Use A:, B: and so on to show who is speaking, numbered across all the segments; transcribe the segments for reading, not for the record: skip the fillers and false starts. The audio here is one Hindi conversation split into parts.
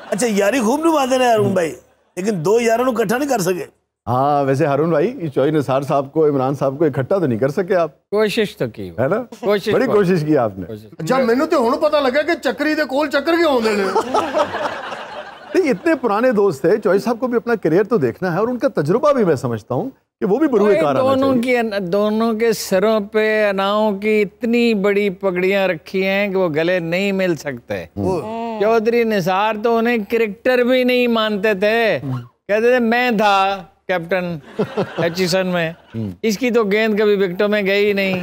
A: अच्छा यारी खूब निभाते हैं हारून भाई, लेकिन दो यारों को इकट्ठा नहीं कर सके।
B: हाँ वैसे हारून भाई चौधरी निसार साहब को, इमरान साहब को इकट्ठा तो नहीं कर सके आप।
C: कोशिश तो की
B: है ना, बड़ी कोशिश की आपने।
D: अच्छा मैंने तो हुण पता लगा कि चक्री दे कोल चक्कर क्यों होंदे ने।
B: इतने पुराने दोस्त थे, चौधरी साहब को भी अपना करियर तो देखना है और उनका तजुर्बा भी मैं समझता हूँ कि वो भी बरूए कार आना चाहिए।
C: दोनों के सरों पे अनाओं की इतनी बड़ी पगड़ियां रखी हैं कि वो गले नहीं मिल सकते। चौधरी निसार तो उन्हें क्रिकेटर भी नहीं मानते थे, कहते थे मैं था कैप्टन एचिसन में, इसकी तो गेंद कभी विकेटों में गई नहीं।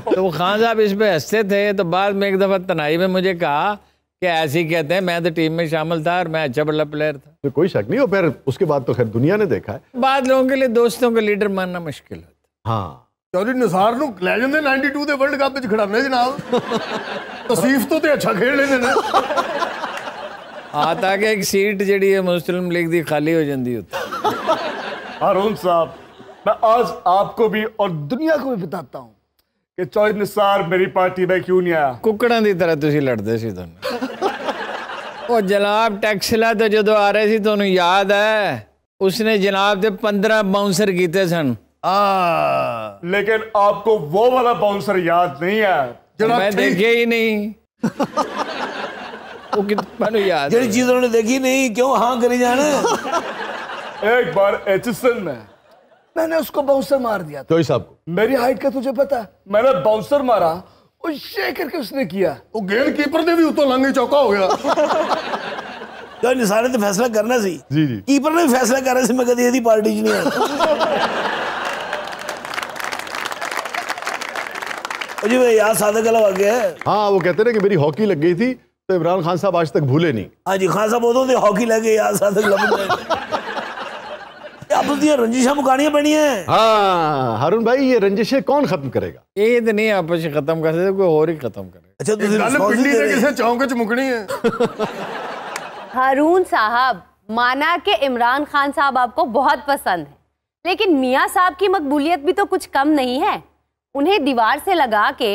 C: तो वो खान साहब इस पे हंसते थे। तो बाद में एक दफा तनाई में मुझे कहा कि ऐसे ही कहते हैं, मैं तो टीम में शामिल था और मैं अच्छा बड़ा प्लेयर था।
B: तो कोई शक नहीं हो, फिर उसके बाद तो खैर दुनिया ने देखा है।
C: बाद लोगों के लिए दोस्तों को लीडर मानना मुश्किल होता।
B: हाँ
D: चौधरी निसार ਨੂੰ ਲੈ ਜਾਂਦੇ 92 ਦੇ ਵਰਲਡ ਕੱਪ ਵਿੱਚ ਖਿਡਾਉਂਦੇ ਜਨਾਬ। तसीफ तो अच्छा खेल लेने ने।
C: आता कि एक सीट जड़ी है मुस्लिम लीग दी खाली हो जाती होती।
E: हारून साहब, मैं आज आपको भी और दुनिया को भी बताता हूँ कि चौधरी निसार मेरी पार्टी में क्यों नहीं आया।
C: कुकड़ां दी तरह तुसी लड़दे सी दोनों। ओ जनाब टैक्सला तो जो आ रहे सी तुहानू याद है, उसने जनाब दे 15 बाउंसर कीते सन।
E: लेकिन आपको वो वाला बाउंसर याद नहीं है।
C: मैं देखे ही नहीं। वो कितना याद,
A: जेडी चीज उन्होंने देखी नहीं, क्यों हाँ करी जाने।
E: एक बार एचिसन में मैंने उसको बाउंसर मार दिया।
B: चौधरी साहब को
E: मेरी हाइट का तुझे पता है, मैंने बाउंसर मारा और शेक करके उसने किया,
D: वो गेंद कीपर ने भी उतो लंगे चौका हो गया।
A: चौधरी निसार ने तो फैसला करना सी।
B: जी जी
A: कीपर ने भी फैसला कर रहा सी, मैं कदी ਇਹਦੀ पार्टी च नहीं है। जी भाई यार सादक अलग आ गया है।
B: हाँ वो कहते हैं कि मेरी हॉकी लग गई थी तो इमरान खान साहब आज तक भूले नहीं।
A: हाँ जी खान साहब उदों हॉकी लगे यार सादक लग आपस दी रंजिशां मुकानियां बनी है।
B: हाँ हारून भाई ये रंजिशें कौन खत्म करेगा?
C: ये तो नहीं आपस में खत्म कर सकते, कोई और ही खत्म करे।
A: अच्छा
D: गल पिंडी ने किसे चौंक च मुकनी है।
F: हारून साहब, माना कि इमरान खान साहब आपको बहुत पसंद है, लेकिन मियां साहब की मकबूलियत भी तो कुछ कम नहीं है। उन्हें दीवार से लगा के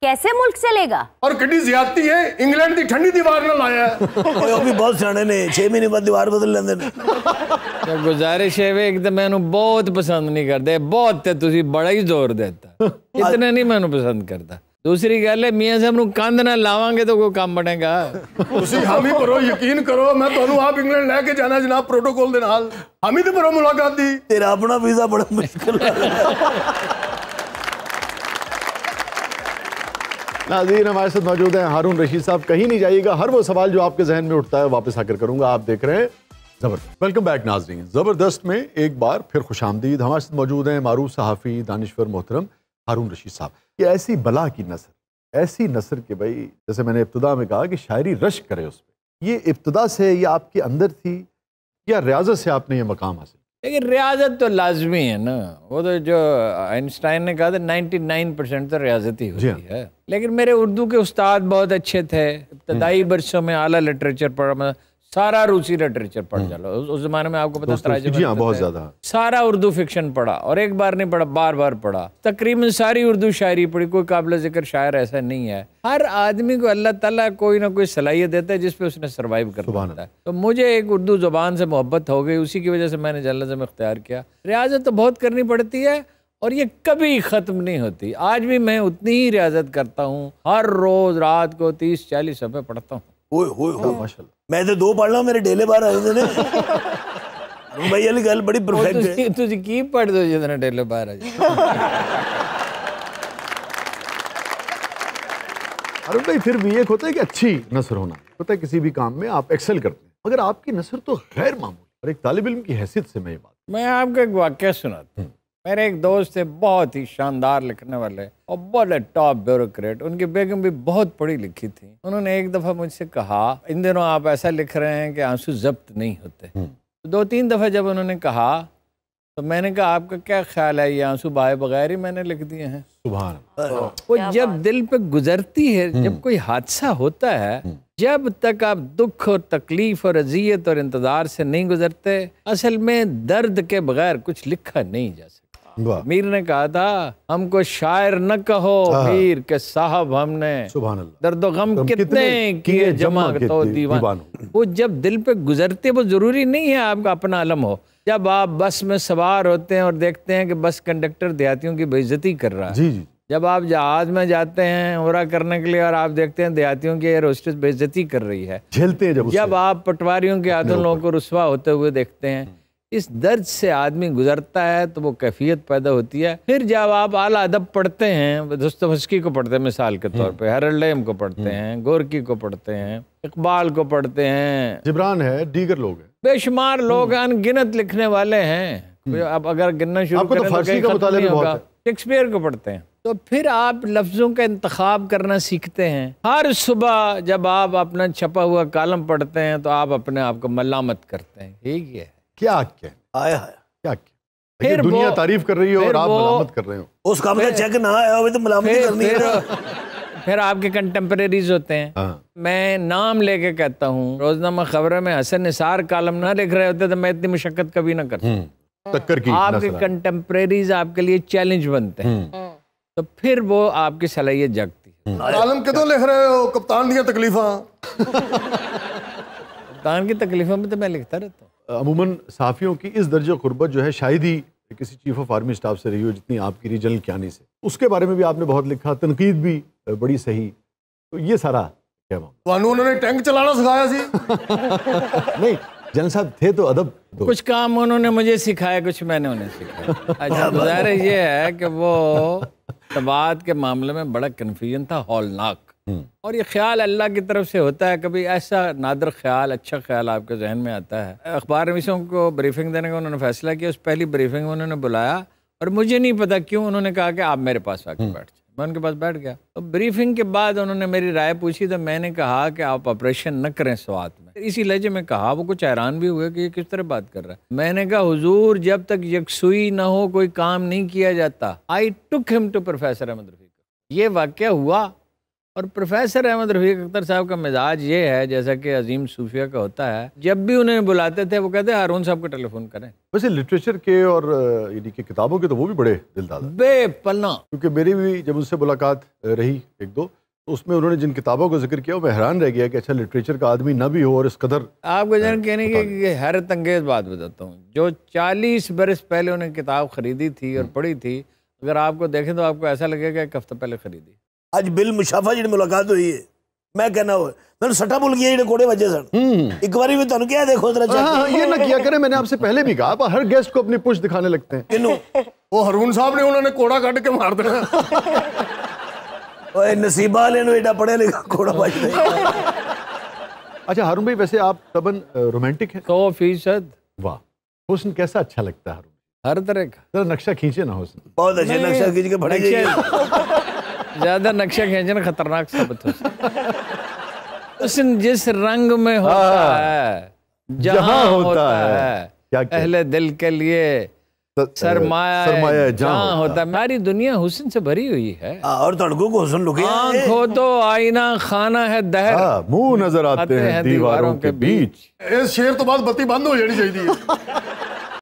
F: कैसे मुल्क चलेगा? और
D: कितनी ज्यादती है, इंग्लैंड की ठंडी दीवार न लाया है।
A: वो भी बहुत सियाने ने 6 महीने बाद दीवार बदल लेंदे ने।
C: तो गुजारिश है वे एक तो मैनू बहुत पसंद नहीं करते, बहुत ते तुसी बड़ा ही जोर देता, इतने नहीं मैनू पसंद करता। दूसरी गल है मियां साहब नू कंध ना लावांगे तो कोई काम बनेगा।
D: तुसी हामी करो, यकीन करो, मैं तुहानू आप इंग्लैंड लेके जाना जनाब प्रोटोकॉल दे नाल। हामी ते करो मुलाकात दी।
A: तेरा अपना वीजा बड़ा मुश्किल है।
B: नाज़रीन हमारे साथ मौजूद हैं हारून रशीद साहब। कहीं नहीं जाइएगा, हर वो सवाल जो आपके जहन में उठता है वापस आकर करूंगा। आप देख रहे हैं ज़बरदस्त। वेलकम बैक नाज़रीन। ज़बरदस्त में एक बार फिर खुशामदीद। हमारे साथ मौजूद हैं मारूफ सहाफ़ी, दानिश्वर मोहतरम हारून रशीद साहब। ये ऐसी बला की नसर, ऐसी नसर कि भाई जैसे मैंने इब्तिदा में कहा कि शायरी रश्क करे उस पर। ये इब्तिदा से ये आपके अंदर थी या रियाजत से आपने ये मकाम हासिल?
C: लेकिन रियाजत तो लाजमी है ना, वो तो जो आइंस्टाइन ने कहा था 99% तो रियाजत ही होती है। लेकिन मेरे उर्दू के उस्ताद बहुत अच्छे थे। इब्तदाई बरसों में आला लिटरेचर पढ़ा, सारा रूसी लिटरेचर पढ़ चलो। उस जमाने में आपको पता है
B: बहुत ज्यादा
C: सारा उर्दू फिक्शन पढ़ा, और एक बार नहीं पढ़ा, बार बार पढ़ा। तकरीबन सारी उर्दू शायरी पढ़ी, कोई काबिल जिक्र शायर ऐसा नहीं है। हर आदमी को अल्लाह ताला कोई ना कोई सलाहियत देता है जिसपे उसने सर्वाइव करना होता है। तो मुझे एक उर्दू ज़ुबान से मोहब्बत हो गई, उसी की वजह से मैंने जर्नलिज्म इख्तियार किया। रियाजत तो बहुत करनी पड़ती है और ये कभी ख़त्म नहीं होती। आज भी मैं उतनी ही रियाजत करता हूँ, हर रोज़ रात को 30-40 सफ़े पढ़ता हूँ।
A: माशाल्लाह, मैं तो 2 पढ़ ला, मेरे डेले बाहर आए ने। भाई वाली गल बड़ी परफेक्ट है।
C: तुझे की पढ़ दो जितना डेले बाहर आ जाए।
B: अरे भाई फिर भी एक होता है कि अच्छी नसर होना होता है, किसी भी काम में आप एक्सेल करते हैं, मगर आपकी नसर तो गैर मामूली। और एक तालिब इल्म की हैसियत से मैं ये बात,
C: मैं आपको एक वाक़या सुनाता हूँ। मेरे एक दोस्त थे, बहुत ही शानदार लिखने वाले और बड़े टॉप ब्यूरोक्रेट। उनकी बेगम भी बहुत पढ़ी लिखी थी। उन्होंने एक दफ़ा मुझसे कहा, इन दिनों आप ऐसा लिख रहे हैं कि आंसू जब्त नहीं होते। तो 2-3 दफ़ा जब उन्होंने कहा तो मैंने कहा आपका क्या ख्याल है, ये आंसू बहाए बगैर ही मैंने लिख दिए हैं।
B: सुभान
C: वो जब दिल पे गुजरती है, जब कोई हादसा होता है, जब तक आप दुख और तकलीफ और अजियत और इंतजार से नहीं गुजरते, असल में दर्द के बगैर कुछ लिखा नहीं जा सकता।
B: वाह।
C: मीर ने कहा था, हमको शायर न कहो मीर के साहब, हमने
B: सुभान अल्लाह।
C: दर्दो गम कितने किए जमा तो दीवान। वो जब दिल पे गुजरते, वो जरूरी नहीं है आपका अपना अलम हो। जब आप बस में सवार होते हैं और देखते हैं कि बस कंडक्टर देहातियों की बेइज्जती कर रहा है,
B: जी जी,
C: जब आप जहाज में जाते हैं उमरा करने के लिए और आप देखते हैं देहातियों की एयर होस्टेस बेइज्जती कर रही है,
B: झेलते हैं
C: जब आप पटवारियों के हाथों लोगों को रुस्वा होते हुए देखते हैं, इस दर्द से आदमी गुजरता है तो वो कैफियत पैदा होती है। फिर जब आप आला अदब पढ़ते हैं, दोस्तोवस्की को पढ़ते हैं मिसाल के तौर पे, हेरल्ड लेम को पढ़ते हैं, गोरकी को पढ़ते हैं, इकबाल को पढ़ते हैं,
B: जिब्रान है, दीगर लोग हैं,
C: बेशुमार लोग अनगिनत लिखने वाले हैं। अब अगर गिनना शुरू
B: आपको तो
C: करें
B: फारसी
C: कहीं
B: का
C: खत्म
B: मुतालिया
C: नहीं
B: भी बहुत
C: होगा।
B: है।
C: शेक्सपियर को पढ़ते हैं। तो फिर आप लफ्जों का इंतखाब करना सीखते हैं। हर सुबह जब आप अपना छपा हुआ कॉलम पढ़ते हैं तो आप अपने आप को मलामत करते हैं, ठीक है,
B: क्या क्या
A: आया
B: क्या क्या
C: फिर
B: दुनिया
C: वो-
B: तारीफ कर रही है और
C: फिर
B: आप
C: वो-
B: मलामत कर रहे हो।
A: उस काम का चेक ना आया हो तो मलामती करनी है।
C: फिर आपके कंटेम्परेरीज होते हैं।
B: हाँ।
C: मैं नाम लेके कहता हूँ, रोजनामा खबरों में हसन निसार कॉलम ना लिख रहे होते तो मैं इतनी मुशक्कत कभी ना करता।
B: टक्कर की
C: आपके
B: नस्ल है।
C: कंटेम्परेरीज आपके लिए चैलेंज बनते हैं, तो फिर वो आपकी सलाहियत जगती है।
D: कालम कितों लिख रहे हो, कप्तान दी तकलीफा?
C: कप्तान की तकलीफों में तो मैं लिखता रहता हूँ।
B: अमूमन सहाफ़ियों की इस दर्जे गुर्बत जो है शायद ही किसी चीफ ऑफ आर्मी स्टाफ से रही हो जितनी आपकी रही जनरल कियानी से। उसके बारे में भी आपने बहुत लिखा, तनकीद भी बड़ी सही। तो ये सारा क्या मामला?
D: वानू उन्होंने टैंक चलाना सिखाया सी।
B: नहीं, जनरल साहब थे तो अदब दो।
C: कुछ काम उन्होंने मुझे सिखाया, कुछ मैंने उन्हें सिखाया। अच्छा, गुजारे ये है कि वो तबात के मामले में बड़ा कन्फ्यूजन था, हौलनाक। और ये ख्याल अल्लाह की तरफ से होता है, कभी ऐसा नादर ख्याल, अच्छा ख्याल आपके जहन में आता है। अखबार नवीसों को ब्रीफिंग देने का उन्होंने फैसला किया। उस पहली ब्रीफिंग में उन्होंने बुलाया और मुझे नहीं पता क्यों उन्होंने कहा कि आप मेरे पास आके बैठ जाए। मैं उनके पास बैठ गया। तो ब्रीफिंग के बाद उन्होंने मेरी राय पूछी, तो मैंने कहा कि आप ऑपरेशन न करें स्वात में। इसी लहजे में कहा। वो कुछ हैरान भी हुए कि ये किस तरह बात कर रहा है। मैंने कहा, हुजूर, जब तक यकसुई न हो कोई काम नहीं किया जाता। I took him to professor Ahmad Rafiq. ये वाकया हुआ। और प्रोफेसर अहमद रफीक अख्तर साहब का मिजाज ये है, जैसा कि अजीम सूफिया का होता है, जब भी उन्हें बुलाते थे वो कहते हारून साहब को टेलीफोन करें।
B: वैसे लिटरेचर के और यानी कि किताबों के तो वो भी बड़े दिलदार हैं।
C: बेपना।
B: क्योंकि मेरी भी जब उनसे मुलाकात रही एक दो, तो उसमें उन्होंने जिन किताबों का जिक्र किया वो मैं हैरान रह गया कि अच्छा लिटरेचर का आदमी ना भी हो और इस कदर।
C: आपको जन कहने की हैरत अंगेज बात बताता हूँ। जो 40 बरस पहले उन्हें किताब खरीदी थी और पढ़ी थी, अगर आपको देखें तो आपको ऐसा लगेगा एक हफ्ता पहले खरीदी।
A: आज बिल मुशाफा जी मुलाकात हुई है, मैं कहना हो मैं सट्टा भूल गया जेडे कोड़े वजे सन। एक बारी भी तुम क्या देखो जरा
B: हाँ, ये ना किया करें। मैंने आपसे पहले भी कहा, आप हर गेस्ट को अपनी पुश दिखाने लगते हैं।
A: किनू
D: वो हरून साहब ने उन्होंने कोड़ा काट के मार देना।
A: ओए नसीबा वाले नु एडा पढ़े लिखा कोड़ा बजदे।
B: अच्छा हारून भाई, वैसे आप तबन रोमांटिक हैं?
C: 100%।
B: वाह। हुस्न कैसा अच्छा लगता है हारून?
C: हर तरह का।
B: जरा नक्शा खींचे ना हुस्न।
A: बहुत अच्छे नक्शा खींच के पढ़े जाइए।
C: ज्यादा नक्शा खींचना खतरनाक साबित हो सकता है। हुस्न जिस रंग में होता है, जहां होता है,
B: क्या क्या?
C: अहले दिल के लिए सरमाया जहां होता है। हमारी दुनिया हुस्न से भरी हुई है।
A: और तड़कों को हुस्न लुके
C: आंखों तो आईना खाना है दहर,
B: मुंह नजर आते हैं दीवारों के बीच।
D: इस शेर तो बाद बत्ती बंद हो जानी चाहिए।